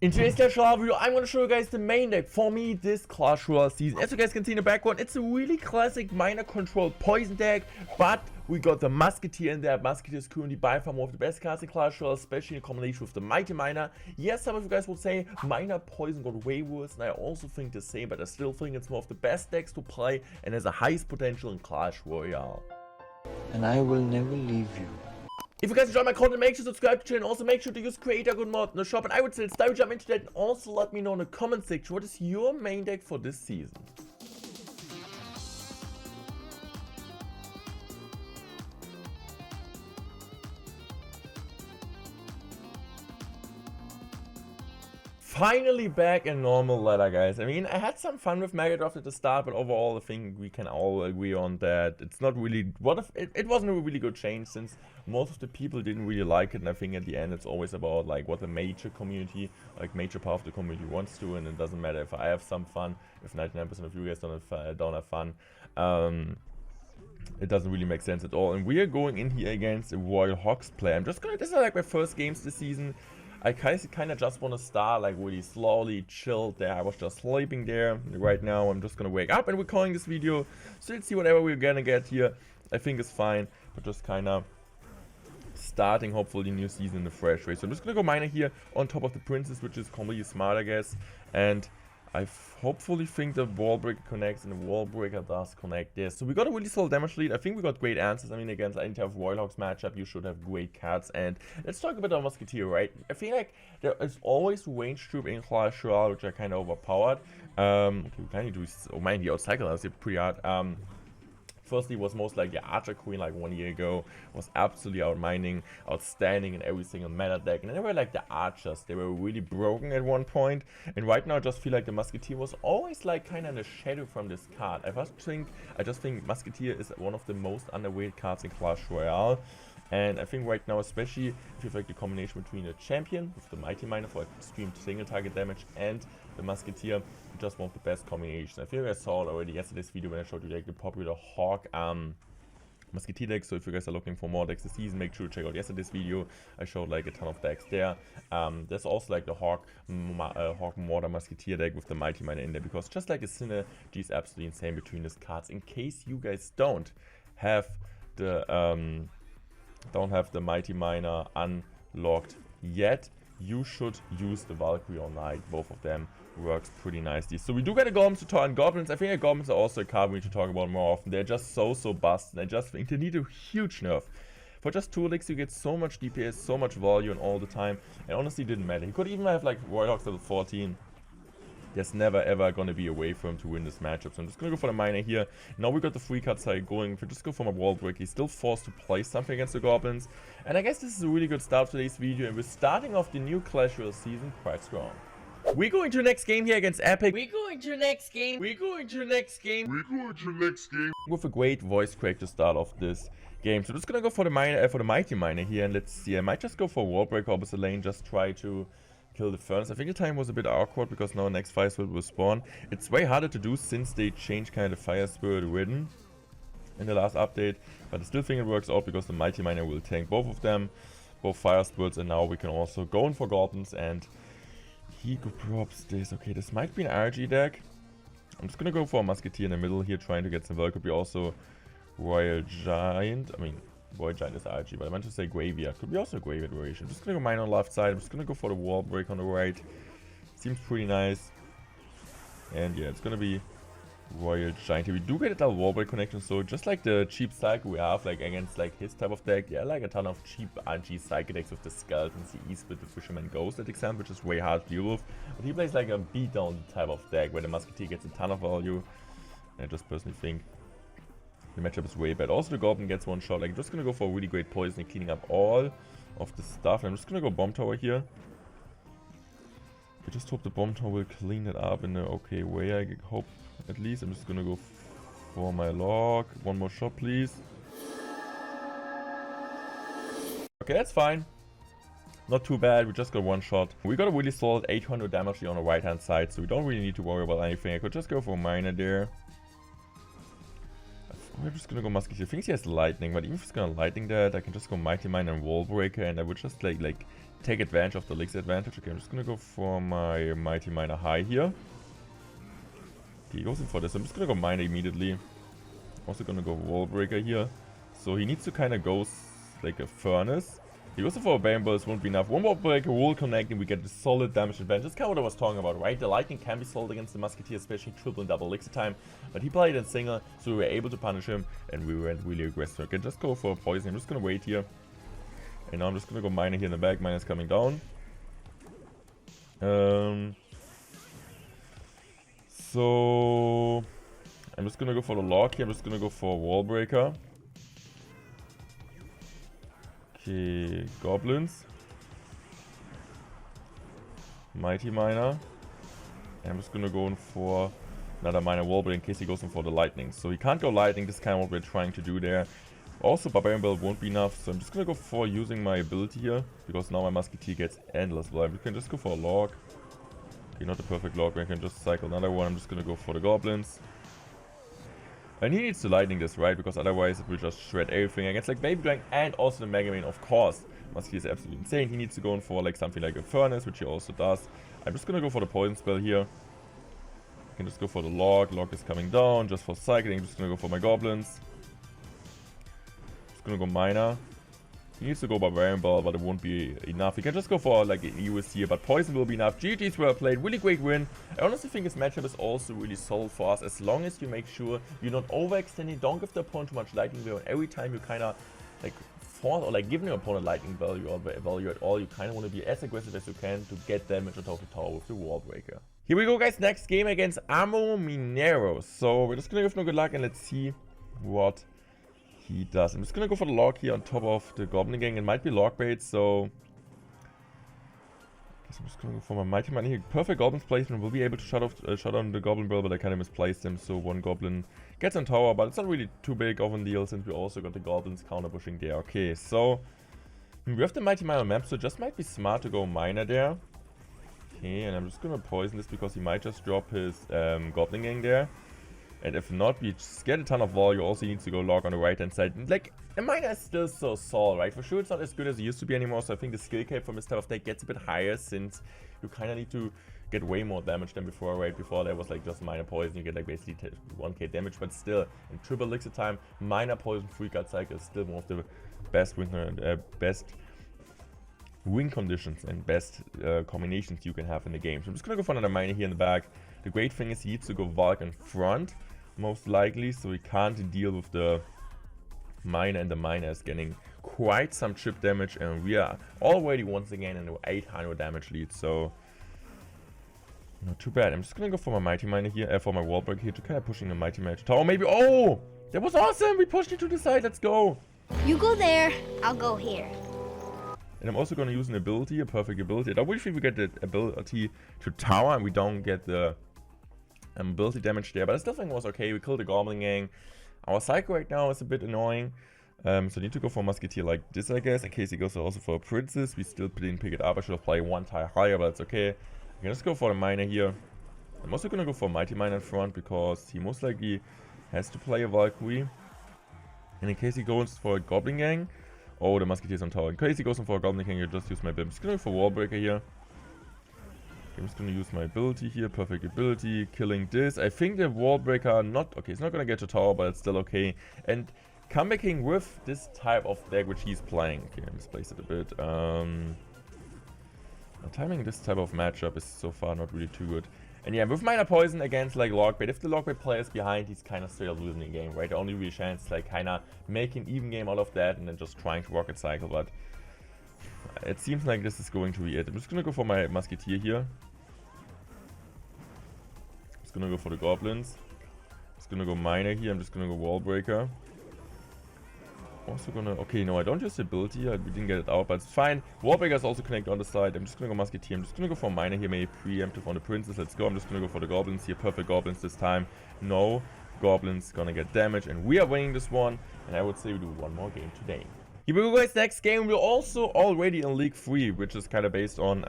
In today's Clash Royale video, I'm going to show you guys the main deck for me this Clash Royale season. As you guys can see in the background, it's a really classic miner controlled poison deck, but we got the Musketeer in there. Musketeer is currently by far one of the best cards in Clash Royale, especially in combination with the Mighty Miner. Yes, some of you guys will say Miner Poison got way worse, and I also think the same, but I still think it's one of the best decks to play and has the highest potential in Clash Royale. And I will never leave you. If you guys enjoy my content, make sure to subscribe to the channel. Also make sure to use creator good mod in the shop, and I would say let's dive jump into that, and also let me know in the comment section what is your main deck for this season. Finally back in normal ladder, guys. I mean, I had some fun with Mega Draft at the start, but overall I think we can all agree on that it's not really it wasn't a really good change, since most of the people didn't really like it, and I think at the end it's always about like what the major community, like major part of the community wants to, and it doesn't matter if I have some fun, if 99% of you guys don't have fun. It doesn't really make sense at all. And we are going in here against a Royal Hogs player. This is like my first games this season. I kind of just want to start like really slowly, chilled there. I was just sleeping there. Right now I'm just gonna wake up and we're calling this video. So let's see whatever we're gonna get here. I think it's fine, but just kind of starting hopefully the new season in a fresh way. So I'm just gonna go miner here on top of the princess, which is completely smart, I guess. And I hopefully think the wall breaker connects, and the wall breaker does connect there. So we got a really solid damage lead. I think we got great answers. I mean, against any type of Royal Hogs matchup, you should have great cards. And let's talk about our Musketeer, right? I feel like there is always range troop in Clash Royale, which are kind of overpowered. Okay, we kind of do. Oh man, the outcycle us pretty hard. Firstly, was most like the Archer Queen like 1 year ago, was absolutely outmining, outstanding in every single meta deck. And then they were like the Archers, they were really broken at one point. And right now I just feel like the Musketeer was always like kind of in the shadow from this card. I just think Musketeer is one of the most underrated cards in Clash Royale. And I think right now, especially if you have like the combination between a champion with the Mighty Miner for extreme single target damage and the Musketeer, just one of the best combinations. I feel like I saw it already yesterday's video when I showed you like the popular Hog Musketeer deck. So if you guys are looking for more decks this season, make sure to check out yesterday's video. I showed like a ton of decks there. There's also like the Hog Mortar Musketeer deck with the Mighty Miner in there, because just like a synergy is absolutely insane between these cards. In case you guys don't have the Mighty Miner unlocked yet, you should use the Valkyrie or Knight. Both of them works pretty nicely. So we do get a Goblins to talk, and Goblins, I think the Goblins are also a card we need to talk about more often. They're just so busted. I just think they need a huge nerf. For just 2 licks you get so much DPS, so much value, and all the time. It honestly didn't matter. He could even have like Royal Hogs level 14. There's never ever gonna be a way for him to win this matchup. So I'm just gonna go for the miner here. Now we got the free card side going. If we just go for my wall break, he's still forced to play something against the Goblins. And I guess this is a really good start for today's video. And we're starting off the new Clash Royale season quite strong. We're going to the next game here against Epic. With a great voice crack to start off this game. So I'm just gonna go for the miner, for the Mighty Miner here, and let's see. I might just go for wall break opposite lane, just try to kill the furnace. I think the time was a bit awkward because now next fire spirit will spawn. It's way harder to do since they changed kind of fire spirit rhythm in the last update, but I still think it works out because the Mighty Miner will tank both of them, both fire spirits, and now we can also go in for goblins, and he drops this. Okay, this might be an RG deck. I'm just gonna go for a Musketeer in the middle here, trying to get some. Well, could be also Royal Giant. I mean, Royal Giant is RG, but I meant to say Graveyard. Could be also a Graveyard variation. I'm just gonna go mine on the left side. I'm just gonna go for the wall break on the right. Seems pretty nice. And yeah, it's gonna be Royal Giant. We do get a double wall break connection, so just like the cheap cycle we have like against like his type of deck, yeah, like a ton of cheap RG cycle decks with the Skeletons, the E-Split, the Fisherman Ghost at example, which is way hard to deal with. But he plays like a beatdown type of deck where the Musketeer gets a ton of value. And I just personally think the matchup is way bad. Also the Goblin gets one shot. Like, I'm just gonna go for a really great poison and cleaning up all of the stuff. And I'm just gonna go bomb tower here. I just hope the bomb tower will clean it up in an okay way, I hope at least. I'm just gonna go for my log. One more shot, please. Okay, that's fine. Not too bad, we just got one shot. We got a really solid 800 damage on the right hand side, so we don't really need to worry about anything. I could just go for a miner there. We're just gonna go Musketeer. I think he has lightning, but even if he's gonna lightning that, I can just go Mighty Miner and Wall Breaker, and I would just like take advantage of the elixir advantage. Okay, I'm just gonna go for my Mighty Miner High here. Okay, he goes in for this. I'm just gonna go Miner immediately. Also gonna go Wall Breaker here. So he needs to kind of go like a Furnace. He goes for a Bane Burst, won't be enough. One Wall Breaker will connect and we get the solid damage advantage. That's kind of what I was talking about, right? The Lightning can be solid against the Musketeer, especially triple and double elixir time. But he played in single, so we were able to punish him and we went really aggressive. Okay, just go for a Poison. I'm just gonna wait here. And now I'm just gonna go Miner here in the back. Miner's coming down. So I'm just gonna go for the Lock here. I'm just gonna go for a Wall Breaker. Okay, Goblins. Mighty Miner. And I'm just gonna go in for another Miner Wall Breaker in case he goes in for the Lightning. So he can't go Lightning, this is kind of what we're trying to do there. Also, Barbarian Belt won't be enough, so I'm just gonna go for using my ability here. Because now my Musketeer gets endless life. We can just go for a Log. Okay, not the perfect Log, we can just cycle another one. I'm just gonna go for the Goblins. And he needs to Lightning this, right? Because otherwise it will just shred everything against like Baby Dragon and also the Mega Man, of course. Musketeer is absolutely insane. He needs to go in for like something like a Furnace, which he also does. I'm just gonna go for the Poison spell here. I can just go for the Log. Log is coming down just for cycling. I'm just gonna go for my Goblins. Just gonna go Miner. He needs to go Barbarian Ball, but it won't be enough. He can just go for like an EUS here, but Poison will be enough. GG's well played, really great win. I honestly think this matchup is also really solid for us, as long as you make sure you're not overextending, don't give the opponent too much lightning value, and every time you kind of like force or like giving your opponent lightning value or value at all, you kind of want to be as aggressive as you can to get damage on top of the tower with the Wall Breaker. Here we go, guys, next game against Amo Minero. So we're just gonna give no good luck and let's see what he does. I'm just gonna go for the Log here on top of the Goblin Gang. It might be Log bait, so I guess I'm just gonna go for my Mighty Miner here. Perfect Goblin's placement. Will be able to shut down the Goblin Bell, but I kind of misplaced him, so one Goblin gets on tower, but it's not really too big of a deal since we also got the Goblins counter pushing there. Okay, so we have the Mighty Miner map, so it just might be smart to go Miner there. Okay, and I'm just gonna poison this because he might just drop his Goblin Gang there. And if not, we just get a ton of value. Also, he needs to go Log on the right hand side. And like, a Miner is still so solid, right? For sure, it's not as good as it used to be anymore. So I think the skill cap from this type of deck gets a bit higher since you kind of need to get way more damage than before, right? Before there was like just Miner Poison, you get like basically 1k damage. But still, in triple elixir time, Miner Poison free guard cycle is still one of the best win conditions and best combinations you can have in the game. So I'm just gonna go for another Miner here in the back. The great thing is he needs to go Valk in front, most likely, so he can't deal with the Miner, and the Miner is getting quite some chip damage, and we are already once again in an 800 damage lead, so not too bad. I'm just gonna go for my Mighty Miner here, for my Wall Breaker here, to kind of pushing the Mighty Miner to tower. Maybe, oh, that was awesome! We pushed it to the side, let's go! You go there, I'll go here. And I'm also gonna use an ability, a perfect ability. I wish we would get the ability to tower and we don't get the ability damage there, but I still think it was okay. We killed the Goblin Gang. Our Psycho right now is a bit annoying, so I need to go for a Musketeer like this, I guess, in case he goes also for a Princess. We still didn't pick it up. I should have played one tile higher, but it's okay. I can just go for the Miner here. I'm also gonna go for a Mighty Miner in front because he most likely has to play a Valkyrie. And in case he goes for a Goblin Gang, oh, the Musketeer's on tower. In case he goes for a Goblin Gang, I just use my Bim. I'm just gonna go for Wall Breaker here. I'm just gonna use my ability here, perfect ability, killing this. I think the Wall Breaker okay, it's not gonna get to tower, but it's still okay. And comebacking with this type of deck which he's playing. Okay, I misplaced it a bit. Timing this type of matchup is so far not really too good. And yeah, with Miner Poison against like Logbait, if the Logbait player is behind, he's kind of straight up losing the game, right? The only real chance is like kind of making an even game out of that and then just trying to rocket cycle, but it seems like this is going to be it. I'm just gonna go for my Musketeer here. Just gonna go for the Goblins. Just gonna go Miner here. I'm just gonna go Wall Breaker. Also gonna... Okay, no, I don't use the ability. We didn't get it out, but it's fine. Wall Breaker is also connected on the side. I'm just gonna go Musketeer. I'm just gonna go for Miner here. Maybe preemptive on the Princess. Let's go. I'm just gonna go for the Goblins here. Perfect Goblins this time. No Goblins gonna get damage. And we are winning this one. And I would say we do one more game today. Here we go, guys. Next game. We're also already in League 3, which is kind of based on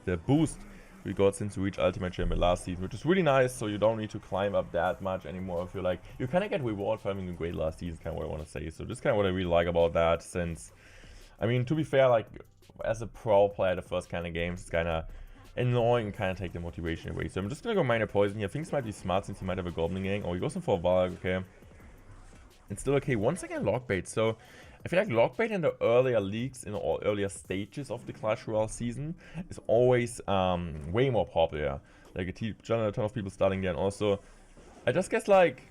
the boost we got since we reached Ultimate Champion last season, which is really nice, so you don't need to climb up that much anymore. I feel like you kind of get reward for having a great last season, kind of what I want to say. So this is kind of what I really like about that, since I mean, to be fair, like, as a pro player, the first kind of games, it's kind of annoying and kind of take the motivation away. So I'm just going to go minor poison here. Things might be smart since he might have a goblin gang. Oh, he goes in for a Varg, okay. It's still okay. Once again, lockbait. So I feel like lockbait in the earlier leagues, in all earlier stages of the Clash Royale season, is always way more popular. Like a ton of people starting there. And also, I just guess like,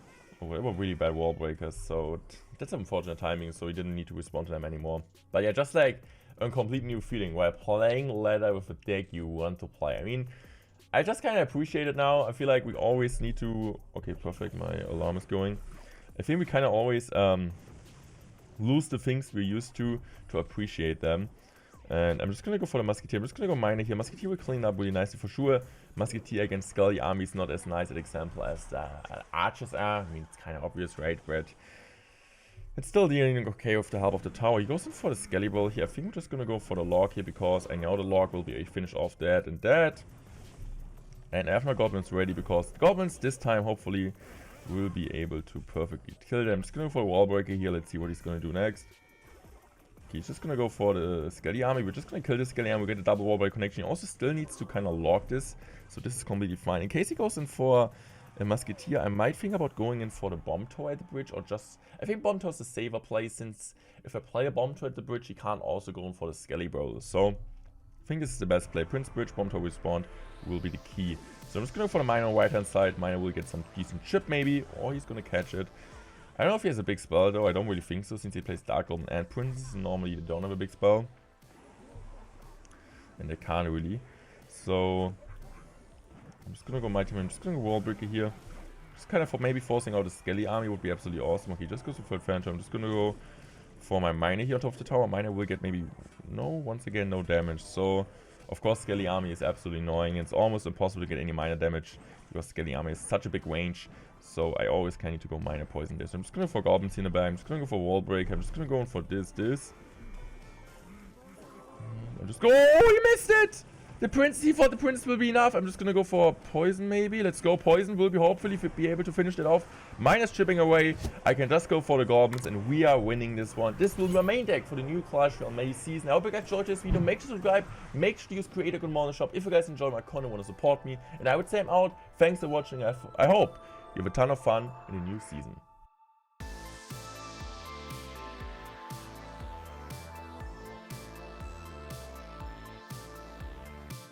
oh, they were really bad wall breakers. So that's unfortunate timing. So he didn't need to respond to them anymore. But yeah, just like a complete new feeling while playing ladder with a deck you want to play. I mean, I just kind of appreciate it now. I feel like we always need to... Okay, perfect. My alarm is going. I think we kind of always lose the things we're used to appreciate them. And I'm just going to go for the Musketeer. I'm just going to go Miner here. Musketeer will clean up really nicely for sure. Musketeer against Skelly Army is not as nice an example as Archers are. I mean, it's kind of obvious, right? But it's still dealing okay with the help of the tower. He goes in for the Skelly Ball here. I think we're just going to go for the Log here because I know the Log will be a finish off that and that. And I have my Goblins ready because the Goblins this time hopefully will be able to perfectly kill them. I'm just going to go for a Wall Breaker here. Let's see what he's going to do next. Okay, he's just going to go for the Skelly Army. We're just going to kill the Skelly Army. We get a double Wall Breaker connection. He also still needs to kind of lock this. So this is completely fine. In case he goes in for a Musketeer, I might think about going in for the Bomb Tower at the bridge. Or just... I think Bomb Tower is the safer play since if I play a Bomb Tower at the bridge, he can't also go in for the Skelly Brawler. So I think this is the best play. Prince Bridge, Bomb Tower respawn will be the key. So I'm just going for the Miner on the right hand side. Miner will get some decent chip maybe, or he's going to catch it. I don't know if he has a big spell though. I don't really think so since he plays Dark Golem and Prince. Normally they don't have a big spell. And they can't really. So I'm just going to go Mighty Man. I'm just going to go Wall Breaker here. Just kind of maybe forcing out the Skelly Army would be absolutely awesome. Okay, just goes for Phantom. I'm just going to go for my Miner here on top of the tower. Miner will get maybe, no, once again, no damage. So of course, Skelly Army is absolutely annoying. It's almost impossible to get any minor damage because Skelly Army is such a big range. So I always kind of need to go minor poison this. So I'm just going to go for Goblins in the back. I'm just going to go for Wall Break. I'm just going to go in for this. I'm just go. Oh, he missed it! The Prince, he thought the Prince will be enough. I'm just going to go for Poison maybe. Let's go. Poison will be hopefully be able to finish that off. Minus chipping away. I can just go for the Goblins and we are winning this one. This will be my main deck for the new Clash Royale May season. I hope you guys enjoyed this video. Make sure to subscribe. Make sure to use Creator Good Morning Shop if you guys enjoy my content and want to support me. And I would say I'm out. Thanks for watching. I hope you have a ton of fun in the new season.